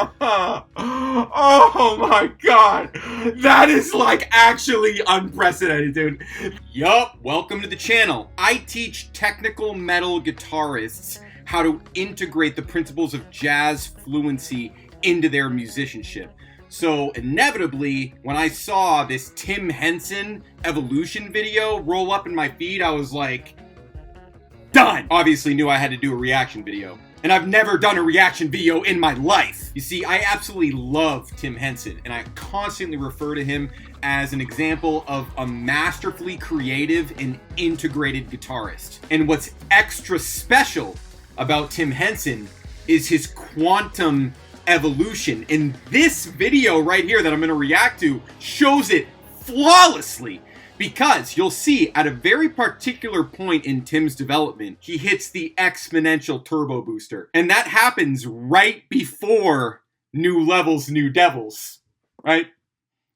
Oh my god, that is like actually unprecedented, dude. Yup, welcome to the channel. I teach technical metal guitarists how to integrate the principles of jazz fluency into their musicianship. So inevitably, when I saw this Tim Henson evolution video roll up in my feed, I was like, done! Obviously knew I had to do a reaction video. And I've never done a reaction video in my life. You see, I absolutely love Tim Henson, and I constantly refer to him as an example of a masterfully creative and integrated guitarist. And what's extra special about Tim Henson is his quantum evolution. And this video right here that I'm gonna react to shows it flawlessly. Because you'll see at a very particular point in Tim's development, he hits the exponential turbo booster. And that happens right before New Levels, New Devils, right?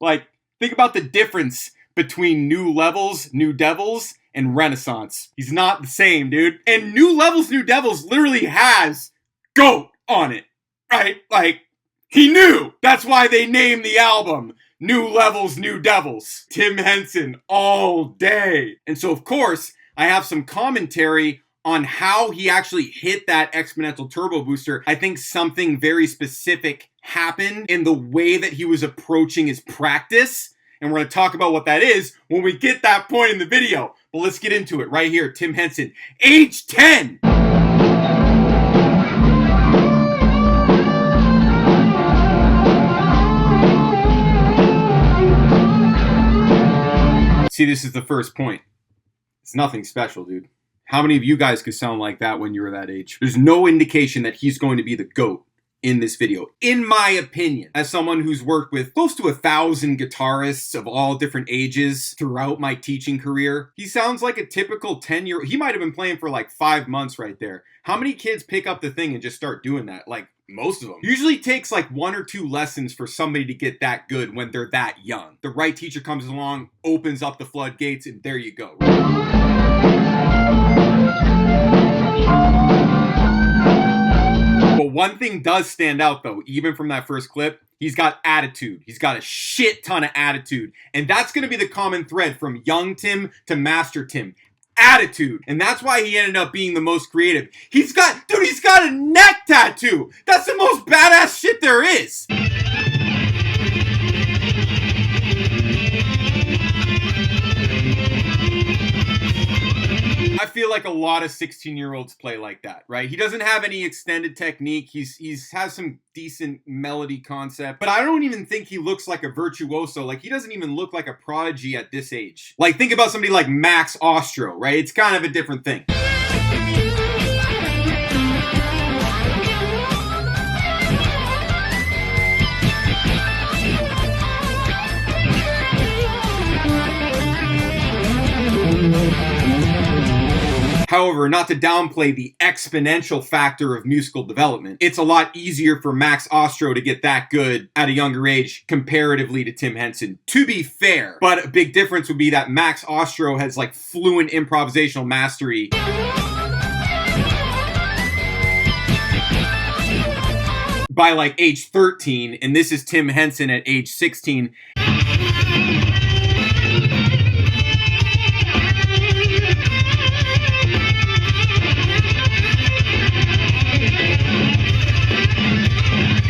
Like, think about the difference between New Levels, New Devils, and Renaissance. He's not the same, dude. And New Levels, New Devils literally has GOAT on it, right? Like, he knew. That's why they named the album New Levels, New Devils. Tim Henson all day. And so, of course, I have some commentary on how he actually hit that exponential turbo booster. I think something very specific happened in the way that he was approaching his practice. And we're going to talk about what that is when we get that point in the video. But let's get into it right here. Tim Henson, age 10. See, this is the first point. It's nothing special, dude. How many of you guys could sound like that when you were that age? There's no indication that he's going to be the GOAT in this video, in my opinion. As someone who's worked with close to 1,000 guitarists of all different ages throughout my teaching career, he sounds like a typical 10-year-old. He might have been playing for like 5 months right there. How many kids pick up the thing and just start doing that? Like, most of them. Usually takes like 1 or 2 lessons for somebody to get that good when they're that young. The right teacher comes along, opens up the floodgates, and there you go. But one thing does stand out though, even from that first clip, he's got attitude. He's got a shit ton of attitude. And that's gonna be the common thread from young Tim to master Tim. Attitude. And that's why he ended up being the most creative. He's got a neck tattoo. That's the most badass shit there is. I feel like a lot of 16-year-olds play like that, right? He doesn't have any extended technique. He's has some decent melody concept, but I don't even think he looks like a virtuoso. Like, he doesn't even look like a prodigy at this age. Like, think about somebody like Max Ostro, right? It's kind of a different thing. However, not to downplay the exponential factor of musical development, it's a lot easier for Max Ostro to get that good at a younger age comparatively to Tim Henson, to be fair. But a big difference would be that Max Ostro has like fluent improvisational mastery. By like age 13, and this is Tim Henson at age 16.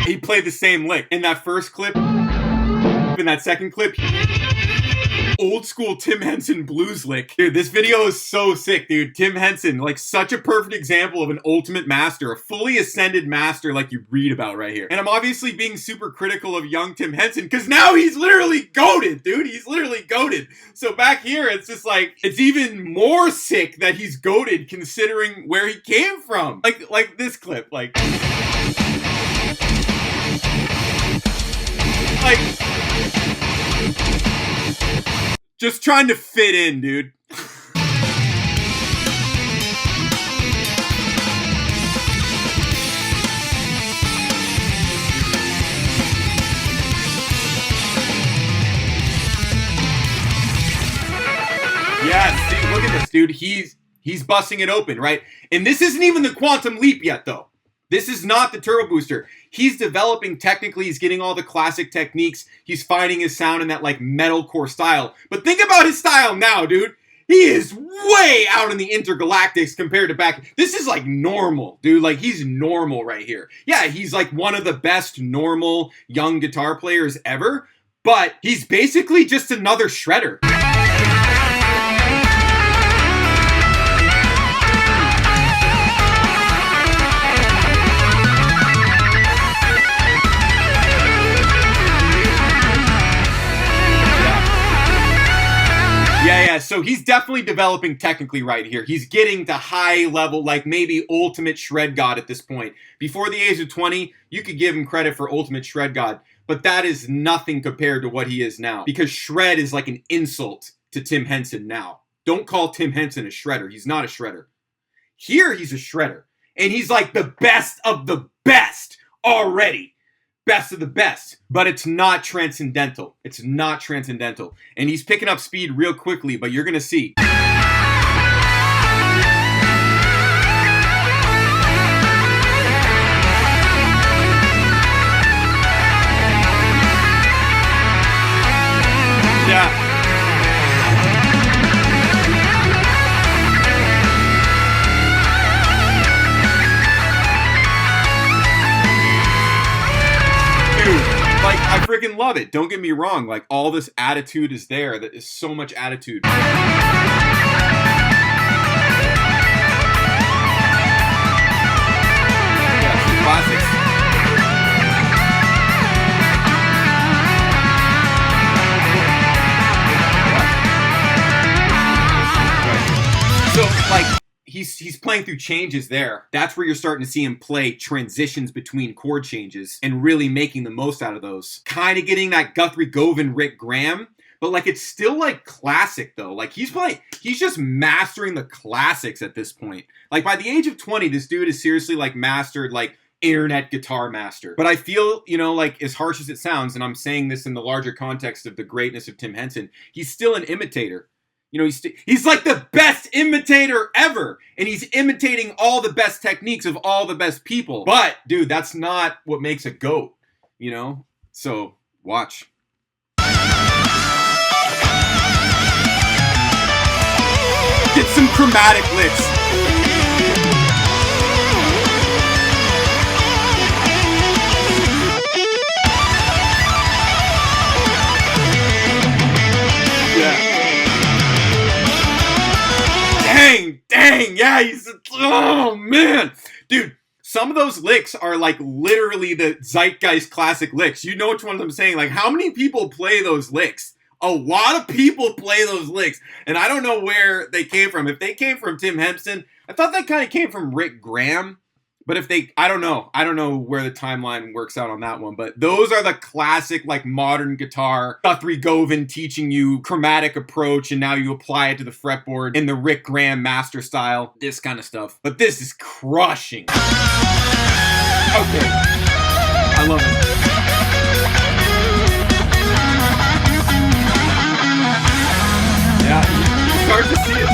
He played the same lick. In that first clip, in that second clip, old school Tim Henson blues lick. Dude, this video is so sick, dude. Tim Henson, like such a perfect example of an ultimate master, a fully ascended master like you read about right here. And I'm obviously being super critical of young Tim Henson because now he's literally goated, dude. He's literally goated. So back here, it's just like, it's even more sick that he's goated considering where he came from. Like this clip, like just trying to fit in, dude. Yeah, see, look at this, dude. He's busting it open, right? And this isn't even the quantum leap yet, though. This is not the turbo booster. He's developing technically, he's getting all the classic techniques, he's finding his sound in that like metalcore style. But think about his style now, dude. He is way out in the intergalactics compared to back. This is like normal, dude. Like he's normal right here. Yeah, he's like one of the best normal young guitar players ever, but he's basically just another shredder. Yeah, so he's definitely developing technically right here. He's getting to high level, like maybe ultimate shred god at this point. Before the age of 20, you could give him credit for ultimate shred god, but that is nothing compared to what he is now. Because shred is like an insult to Tim Henson now. Don't call Tim Henson a shredder. He's not a shredder. Here, he's a shredder. And he's like the best of the best already. Best of the best, but it's not transcendental. It's not transcendental. And he's picking up speed real quickly, but you're gonna see. Yeah. Like, I freaking love it. Don't get me wrong. Like, all this attitude is there. That is so much attitude. Yeah, some classics. Yeah. So, like, he's playing through changes there. That's where you're starting to see him play transitions between chord changes and really making the most out of those. Kind of getting that Guthrie Govan, Rick Graham, but like it's still like classic though. Like he's just mastering the classics at this point. Like by the age of 20, this dude is seriously like mastered like internet guitar master. But I feel, you know, like as harsh as it sounds, and I'm saying this in the larger context of the greatness of Tim Henson, he's still an imitator. You know, he's like the best imitator ever. And he's imitating all the best techniques of all the best people. But, dude, that's not what makes a GOAT, you know? So, watch. Get some chromatic licks. Dang, yeah, oh man. Dude, some of those licks are like literally the Zeitgeist classic licks. You know which ones I'm saying? Like, how many people play those licks? A lot of people play those licks, and I don't know where they came from. If they came from Tim Henson, I thought they kind of came from Rick Graham. But if they, I don't know where the timeline works out on that one. But those are the classic, like, modern guitar. Guthrie Govan teaching you chromatic approach, and now you apply it to the fretboard in the Rick Graham master style. This kind of stuff. But this is crushing. Okay. I love it. Yeah, you start to see it.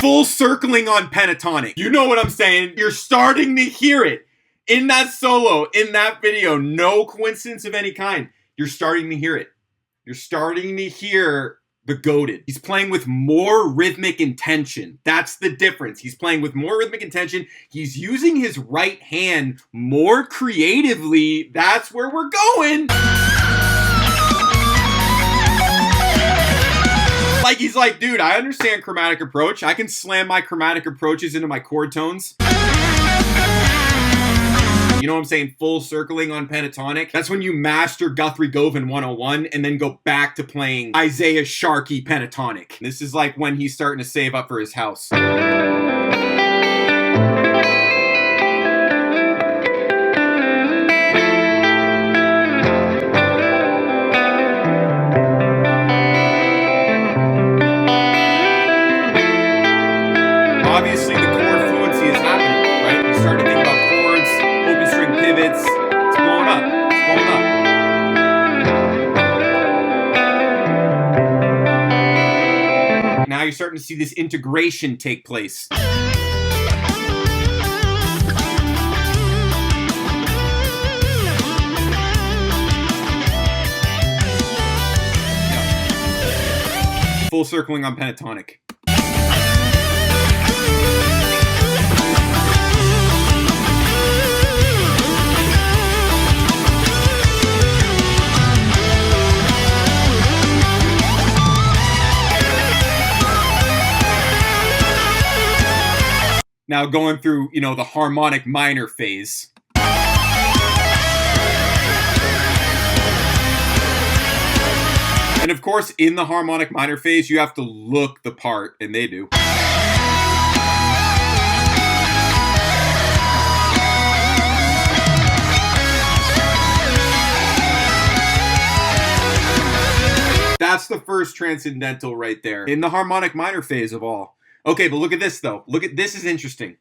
Full circling on pentatonic. You know what I'm saying? You're starting to hear it in that solo, in that video. No coincidence of any kind. You're starting to hear it. You're starting to hear the goated. He's playing with more rhythmic intention. That's the difference. He's playing with more rhythmic intention. He's using his right hand more creatively. That's where we're going. Like, he's like, dude, I understand chromatic approach. I can slam my chromatic approaches into my chord tones. You know what I'm saying? Full circling on pentatonic. That's when you master Guthrie Govan 101 and then go back to playing Isaiah Sharkey pentatonic. This is like when he's starting to save up for his house. Obviously, the chord fluency is happening, right? You start to think about chords, open string pivots. It's blowing up. It's blowing up. Now you're starting starting to see this integration take place. Full circling on pentatonic. Now going through, you know, the harmonic minor phase. And of course, in the harmonic minor phase, you have to look the part, and they do. That's the first transcendental right there, in the harmonic minor phase of all. Okay, but look at this though. Look at this, is interesting.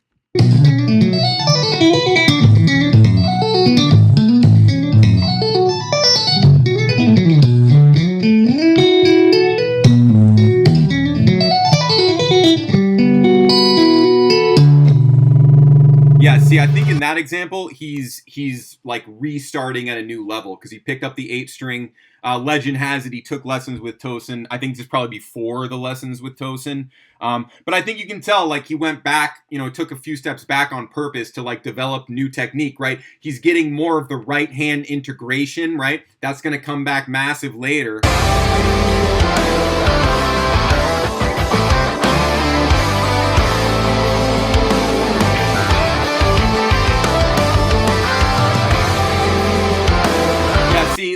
Yeah, see, I think in that example, he's like restarting at a new level because he picked up the 8-string. Legend has it he took lessons with Tosin. I think this is probably before the lessons with Tosin. But I think you can tell, like, he went back, you know, took a few steps back on purpose to, like, develop new technique, right? He's getting more of the right hand integration, right? That's going to come back massive later.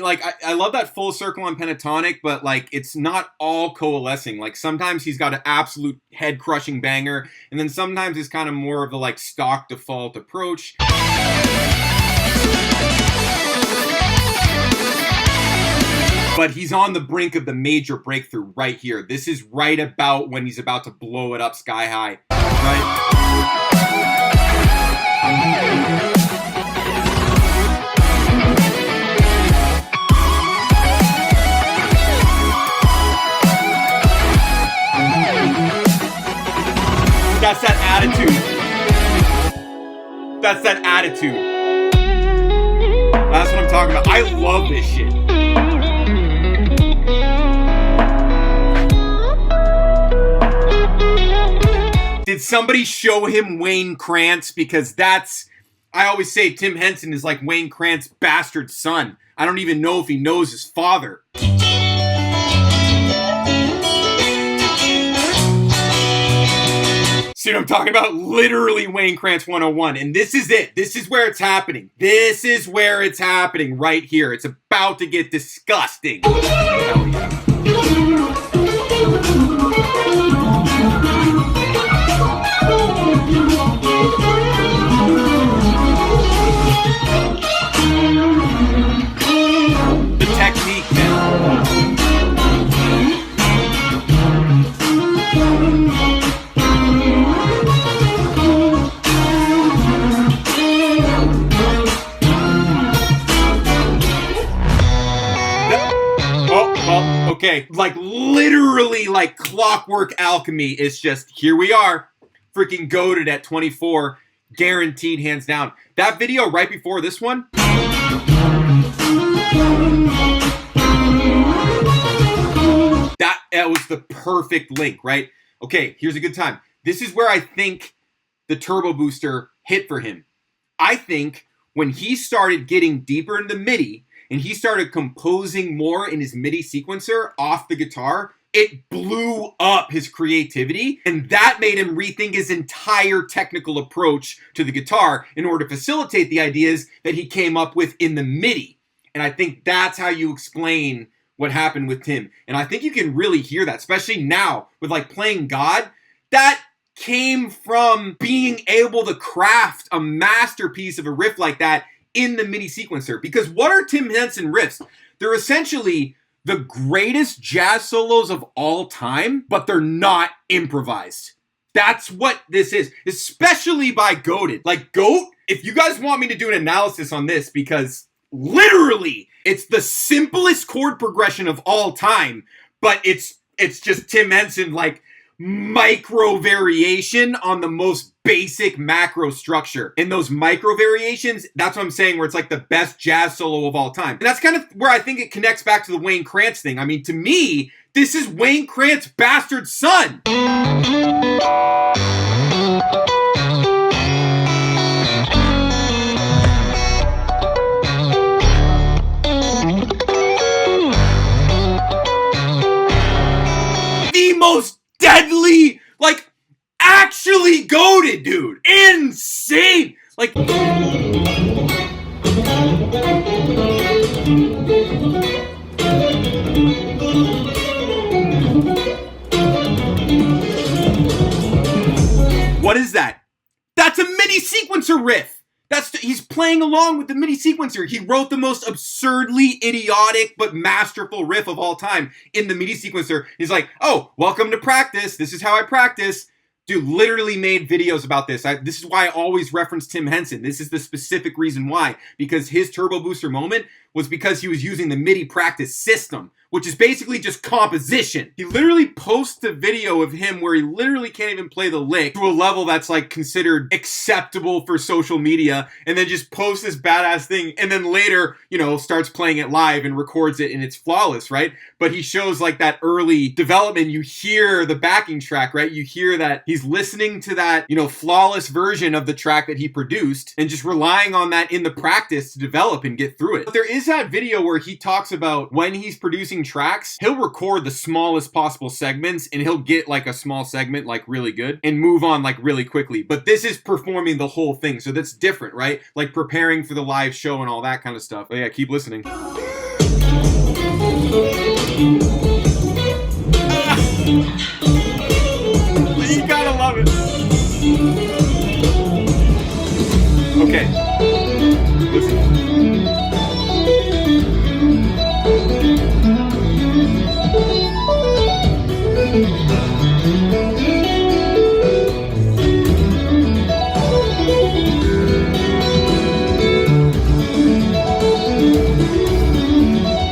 Like, I love that full circle on pentatonic, but like it's not all coalescing. Like sometimes he's got an absolute head crushing banger, and then sometimes it's kind of more of the like stock default approach. But he's on the brink of the major breakthrough right here. This is right about when he's about to blow it up sky high, right? That's that attitude. That's that attitude. That's what I'm talking about. I love this shit. Did somebody show him Wayne Krantz? Because that's, I always say Tim Henson is like Wayne Krantz's bastard son. I don't even know if he knows his father. See what I'm talking about? Literally Wayne Krantz 101. And this is it. This is where it's happening. This is where it's happening right here. It's about to get disgusting. Hell yeah. The technique, man. Okay, like literally like clockwork alchemy. It's just, here we are, freaking goated at 24, guaranteed hands down. That video right before this one, that was the perfect link, right? Okay, here's a good time. This is where I think the turbo booster hit for him. I think when he started getting deeper into MIDI, and he started composing more in his MIDI sequencer off the guitar, it blew up his creativity, and that made him rethink his entire technical approach to the guitar in order to facilitate the ideas that he came up with in the MIDI. And I think that's how you explain what happened with Tim. And I think you can really hear that, especially now with like playing God. That came from being able to craft a masterpiece of a riff like that in the MIDI sequencer. Because what are Tim Henson riffs? They're essentially the greatest jazz solos of all time, but they're not improvised. That's what this is, especially by Goated. Like Goat, if you guys want me to do an analysis on this, because literally it's the simplest chord progression of all time, but it's just Tim Henson like micro variation on the most basic macro structure. And those micro variations, that's what I'm saying, where it's like the best jazz solo of all time. And that's kind of where I think it connects back to the Wayne Krantz thing. I mean, to me, this is Wayne Krantz's bastard son. The most deadly, like, actually goated, dude. Insane. Like, what is that? That's a MIDI sequencer riff. He's playing along with the MIDI sequencer. He wrote the most absurdly idiotic but masterful riff of all time in the MIDI sequencer. He's like, oh, welcome to practice. This is how I practice. Dude, literally made videos about this. This is why I always reference Tim Henson. This is the specific reason why. Because his Turbo Booster moment was because he was using the MIDI practice system, which is basically just composition. He literally posts a video of him where he literally can't even play the lick to a level that's like considered acceptable for social media, and then just posts this badass thing, and then later, you know, starts playing it live and records it, and it's flawless, right? But he shows like that early development. You hear the backing track, right? You hear that he's listening to that, you know, flawless version of the track that he produced and just relying on that in the practice to develop and get through it. But there is that video where he talks about when he's producing tracks, he'll record the smallest possible segments and he'll get like a small segment like really good and move on like really quickly. But this is performing the whole thing, so that's different, right? Like preparing for the live show and all that kind of stuff. But yeah, keep listening. You gotta love it. Okay. Listen.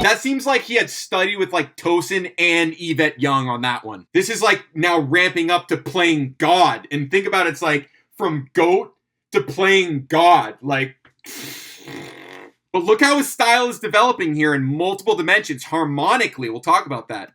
That seems like he had studied with like Tosin and Yvette Young on that one. This is like now ramping up to playing God. And think about it, it's like from GOAT to playing God. Like, but look how his style is developing here in multiple dimensions harmonically. We'll talk about that.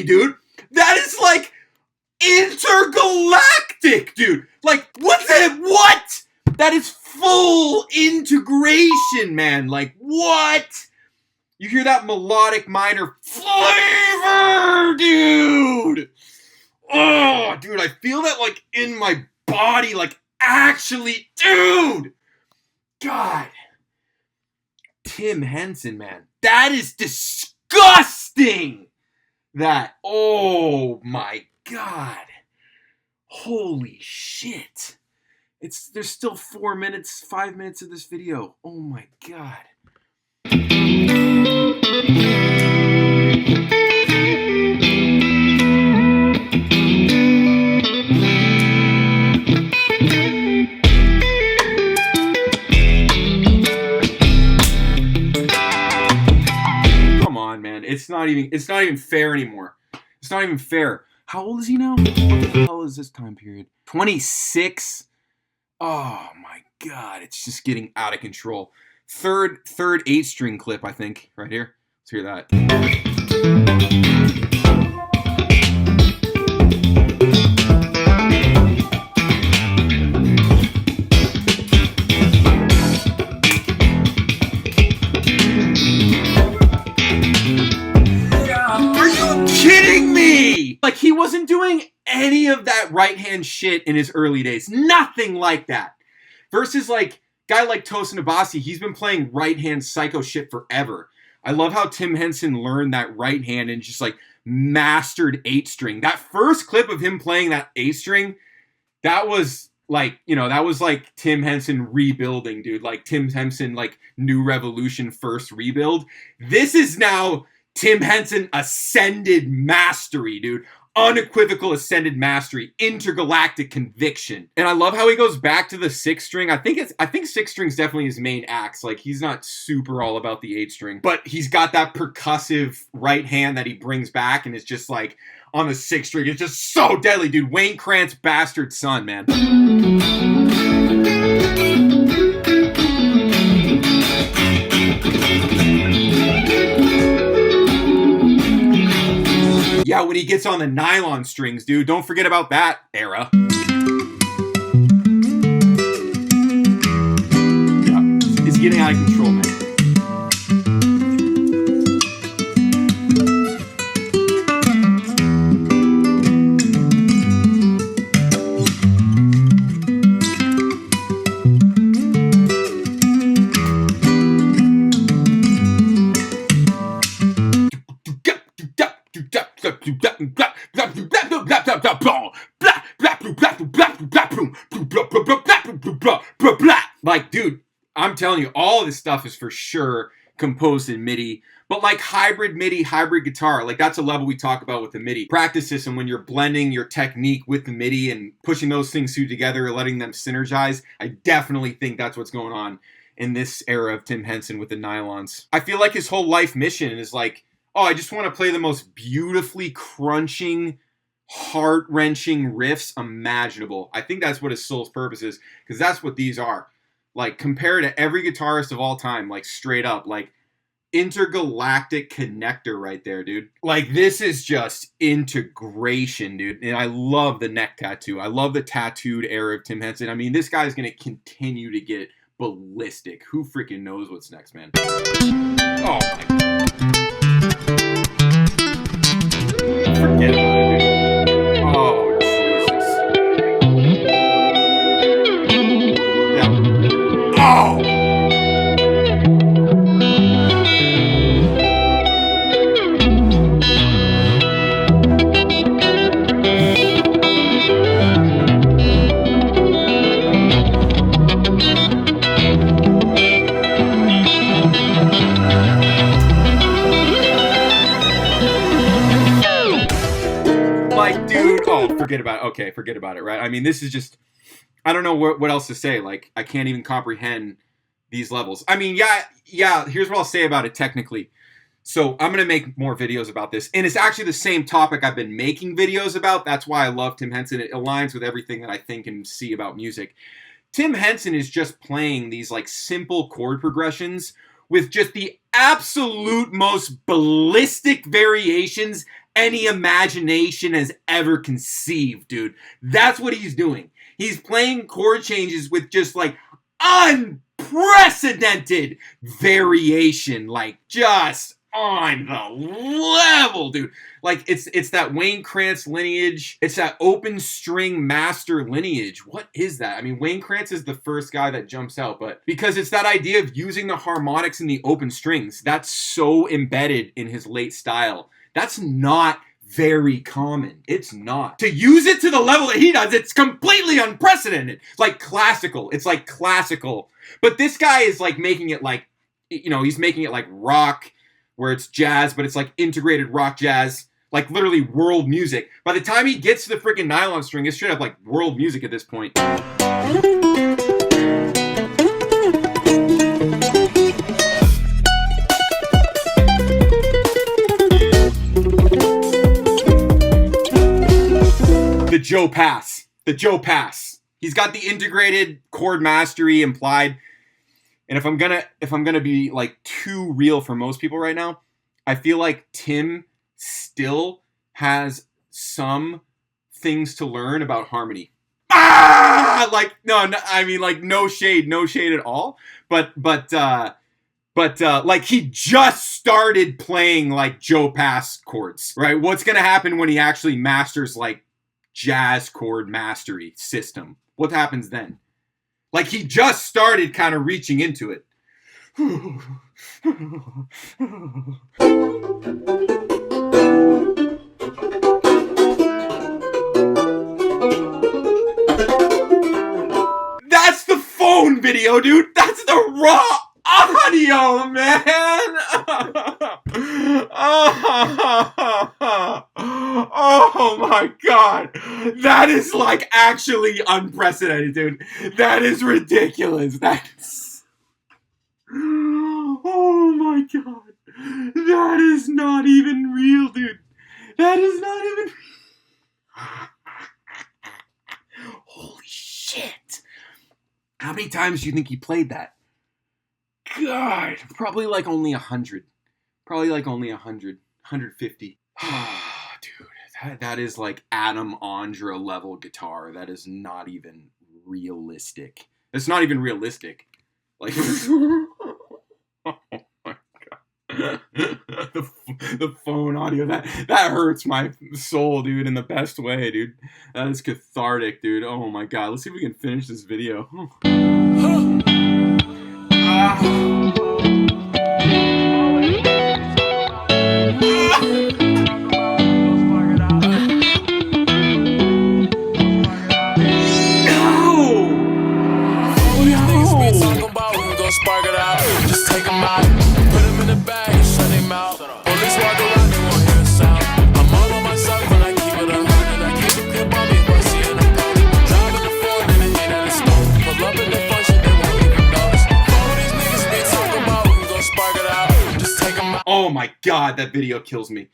Dude, that is like intergalactic, dude. Like, what's that? What? That is full integration, man. Like, what? You hear that melodic minor flavor, dude. Oh, dude, I feel that like in my body, like actually, dude. God. Tim Henson, man. That is disgusting. That, oh my God. Holy shit. There's still 5 minutes of this video. Oh my God. It's not even fair anymore. It's not even fair. How old is he now? What the hell is this time period? 26? Oh my God, it's just getting out of control. Third 8-string clip, I think, right here. Let's hear that. Like, he wasn't doing any of that right-hand shit in his early days. Nothing like that. Versus, like, guy like Tosin Abasi, he's been playing right-hand psycho shit forever. I love how Tim Henson learned that right hand and just, like, mastered 8-string. That first clip of him playing that 8-string, that was like, you know, that was like Tim Henson rebuilding, dude. Like Tim Henson, like New Revolution first rebuild. This is now Tim Henson ascended mastery, dude. Unequivocal ascended mastery, intergalactic conviction. And I love how he goes back to the 6-string. I think 6-string's definitely his main axe. Like, he's not super all about the 8-string, but he's got that percussive right hand that he brings back, and it's just like on the 6-string. It's just so deadly, dude. Wayne Krantz bastard son, man. Yeah, when he gets on the nylon strings, dude, don't forget about that era. Yeah, it's getting out of control, man. Like, dude, I'm telling you, all of this stuff is for sure composed in MIDI. But like hybrid MIDI, hybrid guitar, like that's a level we talk about with the MIDI. Practice this, and when you're blending your technique with the MIDI and pushing those things two together, letting them synergize, I definitely think that's what's going on in this era of Tim Henson with the nylons. I feel like his whole life mission is like, oh, I just want to play the most beautifully crunching, heart-wrenching riffs imaginable. I think that's what his soul's purpose is, because that's what these are. Like, compared to every guitarist of all time, like, straight up, like, intergalactic connector right there, dude. Like, this is just integration, dude. And I love the neck tattoo. I love the tattooed era of Tim Henson. I mean, this guy's going to continue to get ballistic. Who freaking knows what's next, man? Oh, my God. Forget about it, dude. Oh, Jesus. Yeah. Oh! Like, dude, oh, forget about it. Okay, forget about it, right? I mean, this is just, I don't know what else to say. Like, I can't even comprehend these levels. I mean, yeah, here's what I'll say about it technically. So I'm going to make more videos about this. And it's actually the same topic I've been making videos about. That's why I love Tim Henson. It aligns with everything that I think and see about music. Tim Henson is just playing these, like, simple chord progressions with just the absolute most ballistic variations any imagination has ever conceived, dude. That's what he's doing. He's playing chord changes with just, like, unprecedented variation. Like, just on the level, dude. Like, it's that Wayne Krantz lineage. It's that open string master lineage. What is that? I mean, Wayne Krantz is the first guy that jumps out, but because it's that idea of using the harmonics and the open strings, that's so embedded in his late style. That's not very common. It's not. To use it to the level that he does, it's completely unprecedented. Like classical. It's like classical. But this guy is like making it like, you know, he's making it like rock, where it's jazz, but it's like integrated rock jazz, like literally world music. By the time he gets to the freaking nylon string, it's straight up like world music at this point. The Joe Pass. The Joe Pass. He's got the integrated chord mastery implied. And if I'm gonna be like too real for most people right now, I feel like Tim still has some things to learn about harmony. Like no, I mean like no shade at all. But like he just started playing like Joe Pass chords, right? What's gonna happen when he actually masters like jazz chord mastery system? What happens then? Like he just started kind of reaching into it. video, dude. That's the raw audio, man. Oh my god. That is like actually unprecedented, dude. That is ridiculous. That's... Oh my god. That is not even real, dude. That is not even... Holy shit. How many times do you think he played that? God, probably like only 100. Probably like only 100. 150. Dude, that is like Adam Ondra level guitar. That is not even realistic. It's not even realistic. Like... Oh my god. The phone audio, that hurts my soul, dude, in the best way, dude. That is cathartic, dude. Oh my god. Let's see if we can finish this video. Spark it out, just take them out, put them in the bag and shut them out. Police walk around, they won't hear a sound. I'm all on myself and I keep it 100. I keep a clip on me, pussy in the pound. Driving the phone and it ain't at a stone. Pull up in the function, they won't even notice. All these niggas be talking about, we can go spark it out, just take them out. Oh my god, that video kills me.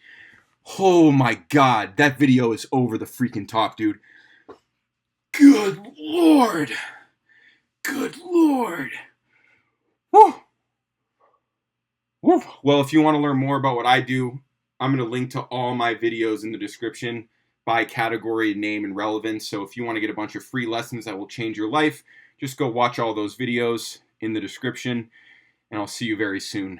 Oh my god, that video is over the freaking top, dude. Good lord. Good lord. Woo. Woo. Well, if you want to learn more about what I do, I'm going to link to all my videos in the description by category, name, and relevance. So if you want to get a bunch of free lessons that will change your life, just go watch all those videos in the description, and I'll see you very soon.